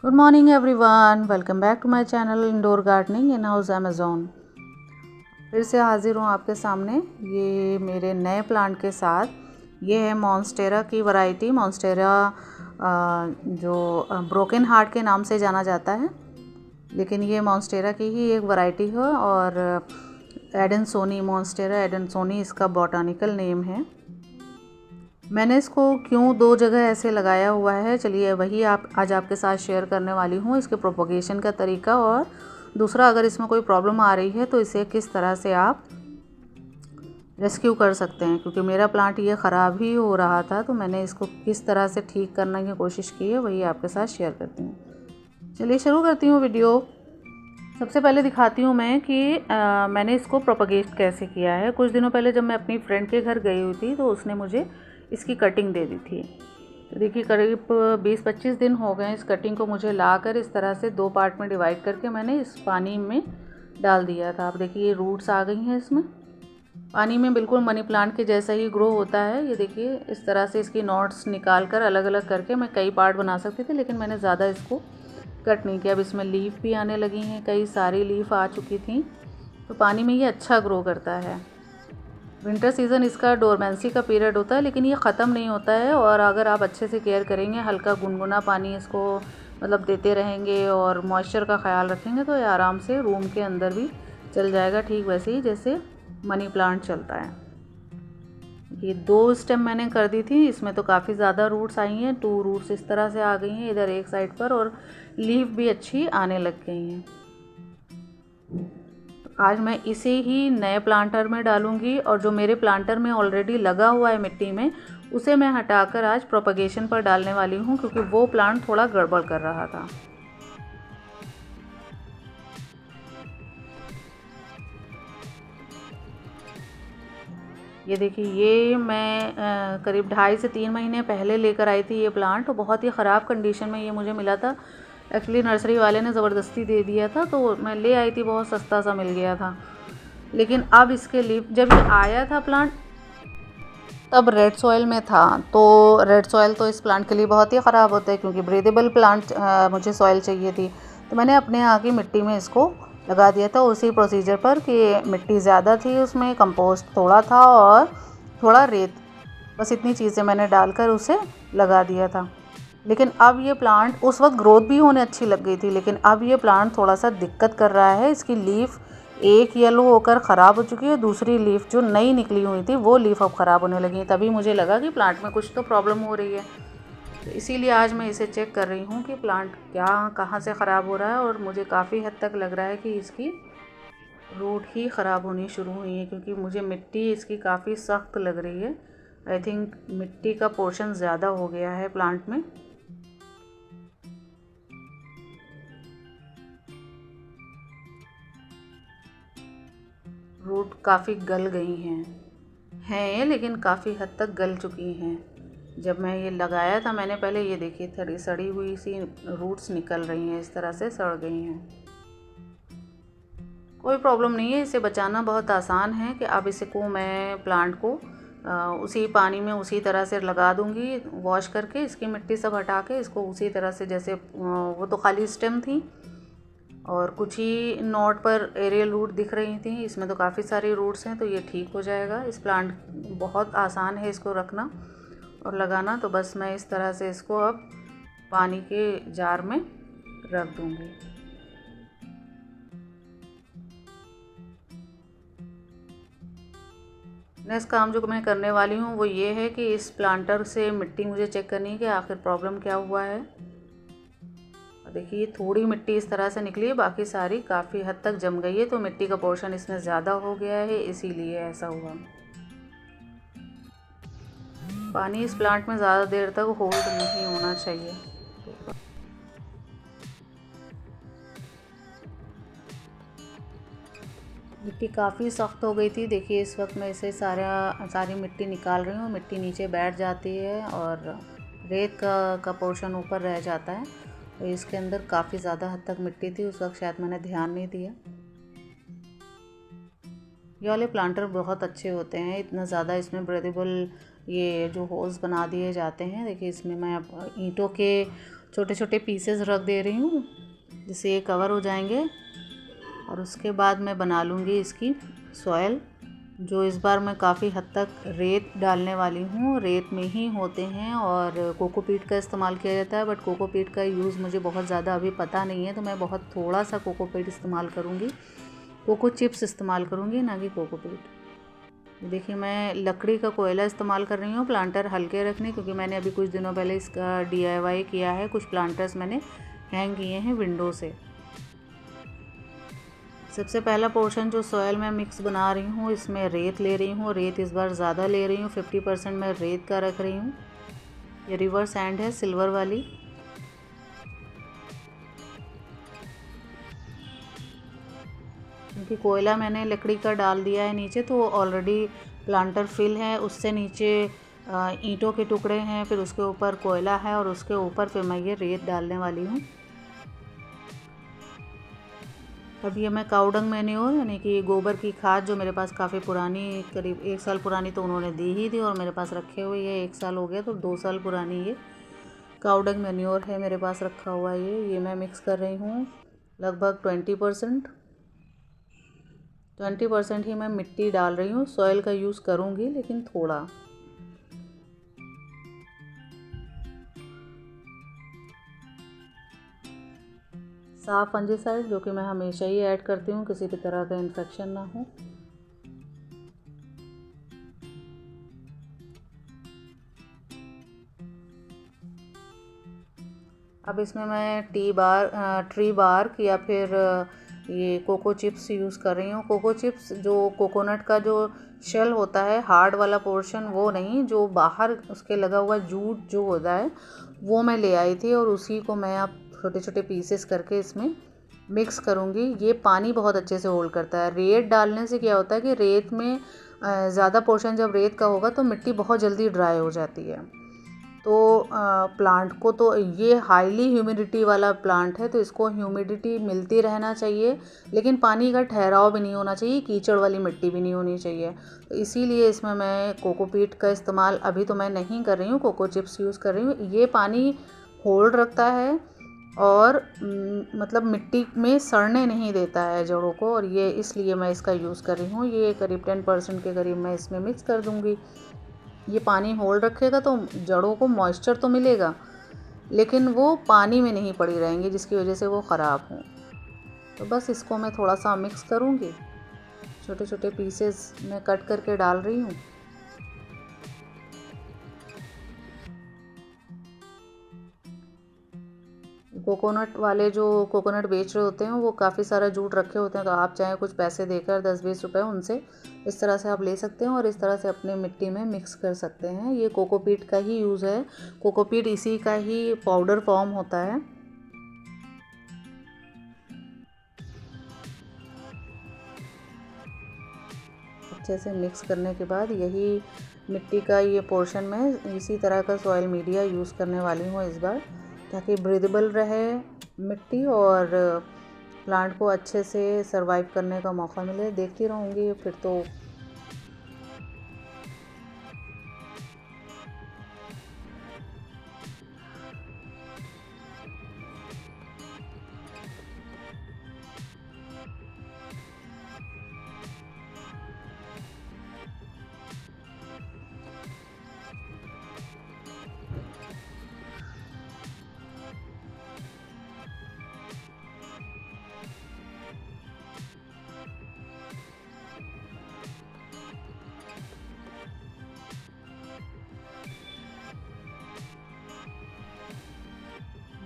Good morning everyone, welcome back to my channel indoor gardening in house Amazon. फिर से हाजिर हूँ आपके सामने ये मेरे नए प्लांट के साथ। ये है मॉन्स्टेरा की वैरायटी। मॉन्स्टेरा जो ब्रोकन हार्ट के नाम से जाना जाता है, लेकिन ये मॉन्स्टेरा की ही एक वैरायटी है और एडेंसोनी, मॉन्स्टेरा एडेंसोनी इसका बॉटनिकल नेम है। मैंने इसको क्यों दो जगह ऐसे लगाया हुआ है, चलिए वही आज आपके साथ शेयर करने वाली हूँ, इसके प्रोपोगेशन का तरीका, और दूसरा अगर इसमें कोई प्रॉब्लम आ रही है तो इसे किस तरह से आप रेस्क्यू कर सकते हैं। क्योंकि मेरा प्लांट ये ख़राब ही हो रहा था, तो मैंने इसको किस तरह से ठीक करने की कोशिश की है वही आपके साथ शेयर करती हूँ। चलिए शुरू करती हूँ वीडियो। सबसे पहले दिखाती हूँ मैं कि मैंने इसको प्रोपोगेट कैसे किया है। कुछ दिनों पहले जब मैं अपनी फ्रेंड के घर गई हुई थी तो उसने मुझे इसकी कटिंग दे दी थी। तो देखिए करीब 20-25 दिन हो गए इस कटिंग को मुझे लाकर इस तरह से 2 पार्ट में डिवाइड करके मैंने इस पानी में डाल दिया था। आप देखिए ये रूट्स आ गई हैं इसमें। पानी में बिल्कुल मनी प्लांट के जैसा ही ग्रो होता है। ये देखिए इस तरह से इसकी नॉट्स निकाल कर अलग अलग करके मैं कई पार्ट बना सकती थी, लेकिन मैंने ज़्यादा इसको कट नहीं किया। अब इसमें लीफ भी आने लगी हैं, कई सारी लीफ आ चुकी थी। तो पानी में ये अच्छा ग्रो करता है। विंटर सीज़न इसका डोरमेंसी का पीरियड होता है, लेकिन ये ख़त्म नहीं होता है। और अगर आप अच्छे से केयर करेंगे, हल्का गुनगुना पानी इसको मतलब देते रहेंगे और मॉइस्चर का ख्याल रखेंगे, तो ये आराम से रूम के अंदर भी चल जाएगा, ठीक वैसे ही जैसे मनी प्लांट चलता है। ये 2 स्टेम मैंने कर दी थी, इसमें तो काफ़ी ज़्यादा रूट्स आई हैं। 2 रूट्स इस तरह से आ गई हैं इधर एक साइड पर, और लीफ भी अच्छी आने लग गई हैं। आज मैं इसे ही नए प्लांटर में डालूंगी, और जो मेरे प्लांटर में ऑलरेडी लगा हुआ है मिट्टी में, उसे मैं हटाकर आज प्रोपगेशन पर डालने वाली हूँ, क्योंकि वो प्लांट थोड़ा गड़बड़ कर रहा था। ये देखिए ये मैं करीब 2.5 से 3 महीने पहले लेकर आई थी ये प्लांट। बहुत ही ख़राब कंडीशन में ये मुझे मिला था। एक्चुअली नर्सरी वाले ने ज़बरदस्ती दे दिया था, तो मैं ले आई थी, बहुत सस्ता सा मिल गया था। लेकिन अब इसके लीफ, जब ये आया था प्लांट तब रेड सॉइल में था, तो रेड सॉइल तो इस प्लांट के लिए बहुत ही ख़राब होता है, क्योंकि ब्रीदेबल प्लांट मुझे सॉइल चाहिए थी। तो मैंने अपने यहाँ की मिट्टी में इसको लगा दिया था, उसी प्रोसीजर पर कि मिट्टी ज़्यादा थी उसमें, कंपोस्ट थोड़ा था और थोड़ा रेत, बस इतनी चीज़ें मैंने डालकर उसे लगा दिया था। लेकिन अब ये प्लांट, उस वक्त ग्रोथ भी होने अच्छी लग गई थी, लेकिन अब ये प्लांट थोड़ा सा दिक्कत कर रहा है। इसकी लीफ एक येलो होकर ख़राब हो चुकी है, दूसरी लीफ जो नई निकली हुई थी वो लीफ अब ख़राब होने लगी। तभी मुझे लगा कि प्लांट में कुछ तो प्रॉब्लम हो रही है, तो इसीलिए आज मैं इसे चेक कर रही हूँ कि प्लांट क्या कहाँ से ख़राब हो रहा है। और मुझे काफ़ी हद तक लग रहा है कि इसकी रूट ही ख़राब होनी शुरू हुई है, क्योंकि मुझे मिट्टी इसकी काफ़ी सख्त लग रही है। आई थिंक मिट्टी का पोर्शन ज़्यादा हो गया है प्लांट में। रूट काफ़ी गल गई हैं लेकिन काफ़ी हद तक गल चुकी हैं। जब मैं ये लगाया था मैंने पहले, ये देखिए थोड़ी सड़ी हुई सी रूट्स निकल रही हैं, इस तरह से सड़ गई हैं। कोई प्रॉब्लम नहीं है, इसे बचाना बहुत आसान है। कि अब इसको मैं प्लांट को उसी पानी में उसी तरह से लगा दूंगी, वॉश करके इसकी मिट्टी सब हटा के इसको उसी तरह से, जैसे वो तो खाली स्टेम थी और कुछ ही नोट पर एरियल रूट दिख रही थी, इसमें तो काफ़ी सारी रूट्स हैं, तो ये ठीक हो जाएगा। इस प्लांट बहुत आसान है इसको रखना और लगाना। तो बस मैं इस तरह से इसको अब पानी के जार में रख दूंगी। नेक्स्ट काम जो मैं करने वाली हूँ वो ये है कि इस प्लांटर से मिट्टी मुझे चेक करनी है कि आखिर प्रॉब्लम क्या हुआ है। देखिए थोड़ी मिट्टी इस तरह से निकली है, बाकी सारी काफ़ी हद तक जम गई है, तो मिट्टी का पोर्शन इसमें ज़्यादा हो गया है, इसीलिए ऐसा हुआ। पानी इस प्लांट में ज़्यादा देर तक होल्ड नहीं होना चाहिए। मिट्टी काफ़ी सख्त हो गई थी। देखिए इस वक्त मैं इसे सारी मिट्टी निकाल रही हूँ। मिट्टी नीचे बैठ जाती है और रेत का पोर्शन ऊपर रह जाता है। तो इसके अंदर काफ़ी ज़्यादा हद तक मिट्टी थी, उस वक्त शायद मैंने ध्यान नहीं दिया। ये वाले प्लांटर बहुत अच्छे होते हैं, इतना ज़्यादा इसमें ब्रीदेबल ये जो होल्स बना दिए जाते हैं। देखिए इसमें मैं ईंटों के छोटे छोटे पीसेस रख दे रही हूँ जिससे ये कवर हो जाएंगे। और उसके बाद मैं बना लूँगी इसकी सॉयल, जो इस बार मैं काफ़ी हद तक रेत डालने वाली हूँ। रेत में ही होते हैं और कोकोपीट का इस्तेमाल किया जाता है, बट कोकोपीट का यूज़ मुझे बहुत ज़्यादा अभी पता नहीं है, तो मैं बहुत थोड़ा सा कोकोपीट इस्तेमाल करूँगी। कोको चिप्स इस्तेमाल करूँगी, ना कि कोकोपीट। देखिए मैं लकड़ी का कोयला इस्तेमाल कर रही हूँ प्लांटर हल्के रखने, क्योंकि मैंने अभी कुछ दिनों पहले इसका DIY किया है। कुछ प्लांटर्स मैंने हैंग किए हैं विंडो से। सबसे पहला पोर्शन जो सॉयल में मिक्स बना रही हूँ, इसमें रेत ले रही हूँ। रेत इस बार ज़्यादा ले रही हूँ, 50% मैं रेत का रख रही हूँ। ये रिवर सैंड है, सिल्वर वाली। क्योंकि कोयला मैंने लकड़ी का डाल दिया है नीचे, तो ऑलरेडी प्लांटर फिल है। उससे नीचे ईंटों के टुकड़े हैं, फिर उसके ऊपर कोयला है और उसके ऊपर फिर मैं ये रेत डालने वाली हूँ। अब ये मैं काउडंग मैन्योर यानी कि गोबर की खाद, जो मेरे पास काफ़ी पुरानी, करीब 1 साल पुरानी तो उन्होंने दी ही थी और मेरे पास रखे हुए है। 1 साल हो गया, तो 2 साल पुरानी ये काउडंग मैन्योर है मेरे पास रखा हुआ। ये मैं मिक्स कर रही हूँ लगभग 20% ही मैं मिट्टी डाल रही हूँ। सॉइल का यूज़ करूँगी लेकिन थोड़ा। साफ फंजीसाइड, जो कि मैं हमेशा ही ऐड करती हूँ, किसी भी तरह का इन्फेक्शन ना हो। अब इसमें मैं ट्री बार्क या फिर ये कोको चिप्स यूज़ कर रही हूँ। कोको चिप्स जो कोकोनट का जो शेल होता है, हार्ड वाला पोर्शन वो नहीं, जो बाहर उसके लगा हुआ जूट जो होता है वो मैं ले आई थी, और उसी को मैं अब छोटे छोटे पीसेस करके इसमें मिक्स करूँगी। ये पानी बहुत अच्छे से होल्ड करता है। रेत डालने से क्या होता है कि रेत में ज़्यादा पोर्शन जब रेत का होगा तो मिट्टी बहुत जल्दी ड्राई हो जाती है। तो प्लांट को, तो ये हाईली ह्यूमिडिटी वाला प्लांट है, तो इसको ह्यूमिडिटी मिलती रहना चाहिए, लेकिन पानी का ठहराव भी नहीं होना चाहिए, कीचड़ वाली मिट्टी भी नहीं होनी चाहिए। तो इसीलिए इसमें मैं कोकोपीट का इस्तेमाल अभी तो मैं नहीं कर रही हूँ, कोको चिप्स यूज़ कर रही हूँ। ये पानी होल्ड रखता है और मतलब मिट्टी में सड़ने नहीं देता है जड़ों को, और ये इसलिए मैं इसका यूज़ कर रही हूँ। ये करीब 10% के करीब मैं इसमें मिक्स कर दूँगी। ये पानी होल्ड रखेगा तो जड़ों को मॉइस्चर तो मिलेगा, लेकिन वो पानी में नहीं पड़ी रहेंगी, जिसकी वजह से वो ख़राब हों। तो बस इसको मैं थोड़ा सा मिक्स करूँगी। छोटे छोटे पीसेस मैं कट करके डाल रही हूँ। कोकोनट वाले जो कोकोनट बेच रहे होते हैं वो काफ़ी सारा जूट रखे होते हैं, तो आप चाहे कुछ पैसे देकर 10-20 रुपए उनसे इस तरह से आप ले सकते हैं और इस तरह से अपने मिट्टी में मिक्स कर सकते हैं। ये कोकोपीट का ही यूज़ है। कोकोपीट इसी का ही पाउडर फॉर्म होता है। अच्छे से मिक्स करने के बाद यही मिट्टी का ये पोर्शन में इसी तरह का सॉइल मीडिया यूज़ करने वाली हूँ इस बार, ताकि ब्रीदेबल रहे मिट्टी और प्लांट को अच्छे से सरवाइव करने का मौका मिले। देखती रहूँगी फिर तो।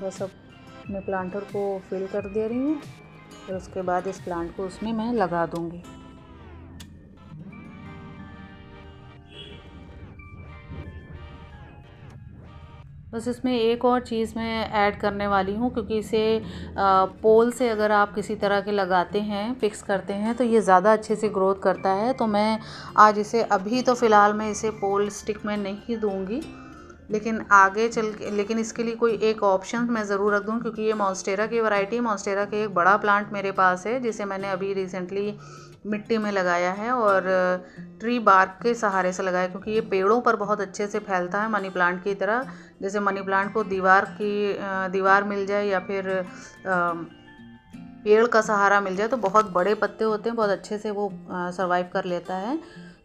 बस अब अपने प्लांटर को फिल कर दे रही हूँ, फिर उसके बाद इस प्लांट को उसमें मैं लगा दूँगी। बस इसमें एक और चीज़ मैं ऐड करने वाली हूँ, क्योंकि इसे पोल से अगर आप किसी तरह के लगाते हैं, फिक्स करते हैं, तो ये ज़्यादा अच्छे से ग्रोथ करता है। तो मैं आज इसे, अभी तो फ़िलहाल मैं इसे पोल स्टिक में नहीं दूँगी, लेकिन आगे चल के, लेकिन इसके लिए कोई एक ऑप्शन मैं ज़रूर रख दूँ, क्योंकि ये मॉन्स्टेरा की वैरायटी है। मॉन्स्टेरा के एक बड़ा प्लांट मेरे पास है जिसे मैंने अभी रिसेंटली मिट्टी में लगाया है और ट्री बार्क के सहारे से लगाया, क्योंकि ये पेड़ों पर बहुत अच्छे से फैलता है मनी प्लांट की तरह। जैसे मनी प्लांट को दीवार मिल जाए या फिर पेड़ का सहारा मिल जाए तो बहुत बड़े पत्ते होते हैं, बहुत अच्छे से वो सर्वाइव कर लेता है।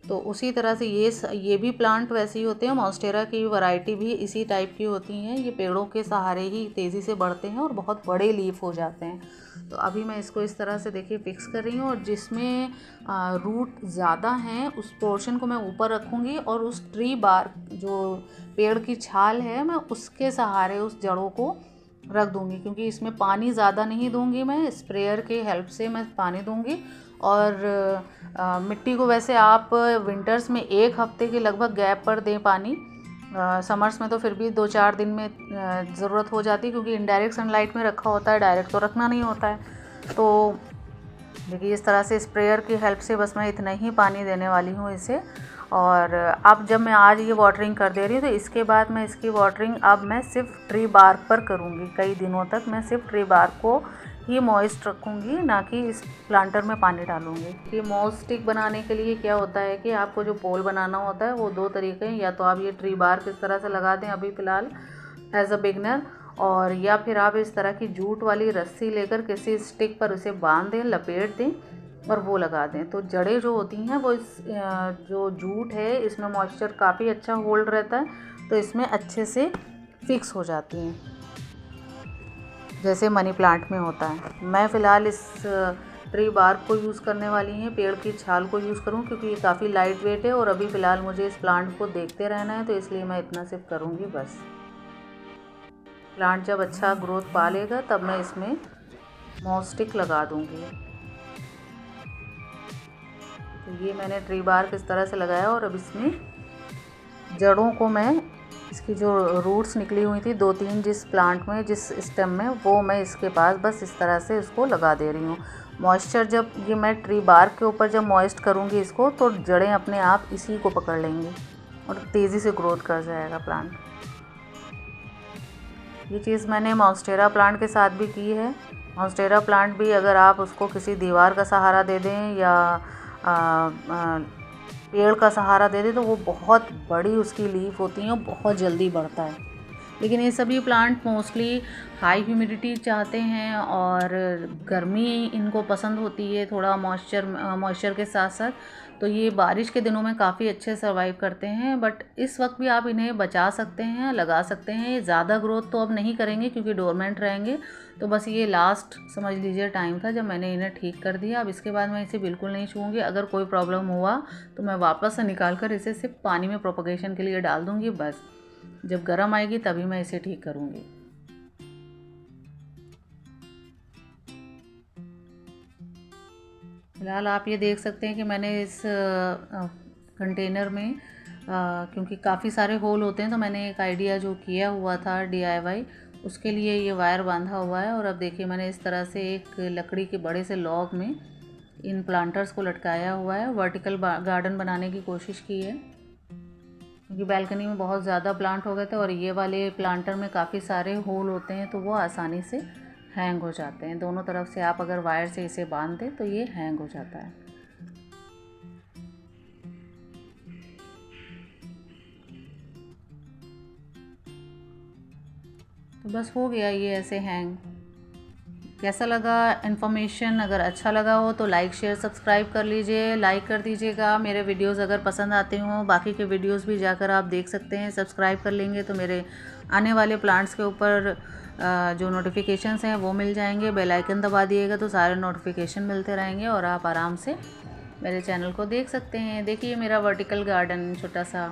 तो उसी तरह से ये भी प्लांट वैसे ही होते हैं। मॉन्स्टेरा की वैरायटी भी इसी टाइप की होती हैं। ये पेड़ों के सहारे ही तेज़ी से बढ़ते हैं और बहुत बड़े लीफ हो जाते हैं। तो अभी मैं इसको इस तरह से देखिए फिक्स कर रही हूँ, और जिसमें रूट ज़्यादा हैं उस पोर्शन को मैं ऊपर रखूँगी, और उस ट्री बार्क जो पेड़ की छाल है मैं उसके सहारे उस जड़ों को रख दूँगी, क्योंकि इसमें पानी ज़्यादा नहीं दूँगी, मैं स्प्रेयर के हेल्प से मैं पानी दूँगी। और मिट्टी को वैसे आप विंटर्स में 1 हफ्ते के लगभग गैप पर दें पानी। समर्स में तो फिर भी 2-4 दिन में ज़रूरत हो जाती है, क्योंकि इनडायरेक्ट सनलाइट में रखा होता है, डायरेक्ट तो रखना नहीं होता है। तो देखिए इस तरह से स्प्रेयर की हेल्प से बस मैं इतना ही पानी देने वाली हूँ इसे। और अब जब मैं आज ये वाटरिंग कर दे रही हूँ तो इसके बाद मैं इसकी वाटरिंग अब मैं सिर्फ ट्री बार्क पर करूँगी। कई दिनों तक मैं सिर्फ ट्री बार्क को ही मॉइस्ट रखूँगी, ना कि इस प्लांटर में पानी डालूँगी। ये मॉस स्टिक बनाने के लिए क्या होता है कि आपको जो पोल बनाना होता है वो 2 तरीके हैं। या तो आप ये ट्री बार्क इस तरह से लगा दें अभी फ़िलहाल एज अ बिगनर, और या फिर आप इस तरह की जूट वाली रस्सी लेकर किसी स्टिक पर उसे बांध दें, लपेट दें और वो लगा दें। तो जड़ें जो होती हैं वो इस जो जूट है इसमें मॉइस्चर काफ़ी अच्छा होल्ड रहता है, तो इसमें अच्छे से फिक्स हो जाती हैं, जैसे मनी प्लांट में होता है। मैं फ़िलहाल इस ट्री बार्क को यूज़ करने वाली हैं, पेड़ की छाल को यूज़ करूँ, क्योंकि ये काफ़ी लाइट वेट है और अभी फ़िलहाल मुझे इस प्लांट को देखते रहना है, तो इसलिए मैं इतना सिर्फ करूँगी बस। प्लांट जब अच्छा ग्रोथ पा लेगा तब मैं इसमें मॉस स्टिक लगा दूँगी। तो ये मैंने ट्री बार्क इस तरह से लगाया, और अब इसमें जड़ों को मैं, इसकी जो रूट्स निकली हुई थी 2-3 जिस प्लांट में, जिस स्टेम में, वो मैं इसके पास बस इस तरह से इसको लगा दे रही हूँ। मॉइस्चर जब ये मैं ट्री बार्क के ऊपर जब मॉइस्ट करूँगी इसको, तो जड़ें अपने आप इसी को पकड़ लेंगी और तेज़ी से ग्रोथ कर जाएगा प्लांट। ये चीज़ मैंने मॉन्स्टेरा प्लांट के साथ भी की है। मॉन्स्टेरा प्लांट भी अगर आप उसको किसी दीवार का सहारा दे दें या पेड़ का सहारा दे दें तो वो बहुत बड़ी उसकी लीफ होती हैं और बहुत जल्दी बढ़ता है। लेकिन ये सभी प्लांट मोस्टली हाई ह्यूमिडिटी चाहते हैं और गर्मी इनको पसंद होती है, थोड़ा मॉइस्चर के साथ साथ। तो ये बारिश के दिनों में काफ़ी अच्छे सर्वाइव करते हैं, बट इस वक्त भी आप इन्हें बचा सकते हैं, लगा सकते हैं। ये ज़्यादा ग्रोथ तो अब नहीं करेंगे क्योंकि डोरमेंट रहेंगे। तो बस ये लास्ट समझ लीजिए टाइम था जब मैंने इन्हें ठीक कर दिया। अब इसके बाद मैं इसे बिल्कुल नहीं छूऊंगी। अगर कोई प्रॉब्लम हुआ तो मैं वापस से निकाल कर इसे सिर्फ पानी में प्रोपगेशन के लिए डाल दूँगी बस। जब गर्म आएगी तभी मैं इसे ठीक करूँगी। फिलहाल आप ये देख सकते हैं कि मैंने इस कंटेनर में क्योंकि काफ़ी सारे होल होते हैं, तो मैंने एक आइडिया जो किया हुआ था DIY, उसके लिए ये वायर बांधा हुआ है। और अब देखिए मैंने इस तरह से एक लकड़ी के बड़े से लॉग में इन प्लांटर्स को लटकाया हुआ है। वर्टिकल गार्डन बनाने की कोशिश की है क्योंकि बैल्कनी में बहुत ज़्यादा प्लांट हो गए थे और ये वाले प्लांटर में काफ़ी सारे होल होते हैं, तो वो आसानी से हैंग हो जाते हैं। दोनों तरफ से आप अगर वायर से इसे बांध दें तो ये हैंग हो जाता है। तो बस हो गया ये ऐसे हैंग। कैसा लगा इन्फॉर्मेशन? अगर अच्छा लगा हो तो लाइक शेयर सब्सक्राइब कर लीजिए, लाइक कर दीजिएगा। मेरे वीडियोस अगर पसंद आते हों, बाकी के वीडियोस भी जाकर आप देख सकते हैं। सब्सक्राइब कर लेंगे तो मेरे आने वाले प्लांट्स के ऊपर जो नोटिफिकेशंस हैं वो मिल जाएंगे। बेल आइकन दबा दिएगा तो सारे नोटिफिकेशन मिलते रहेंगे और आप आराम से मेरे चैनल को देख सकते हैं। देखिए मेरा वर्टिकल गार्डन छोटा सा।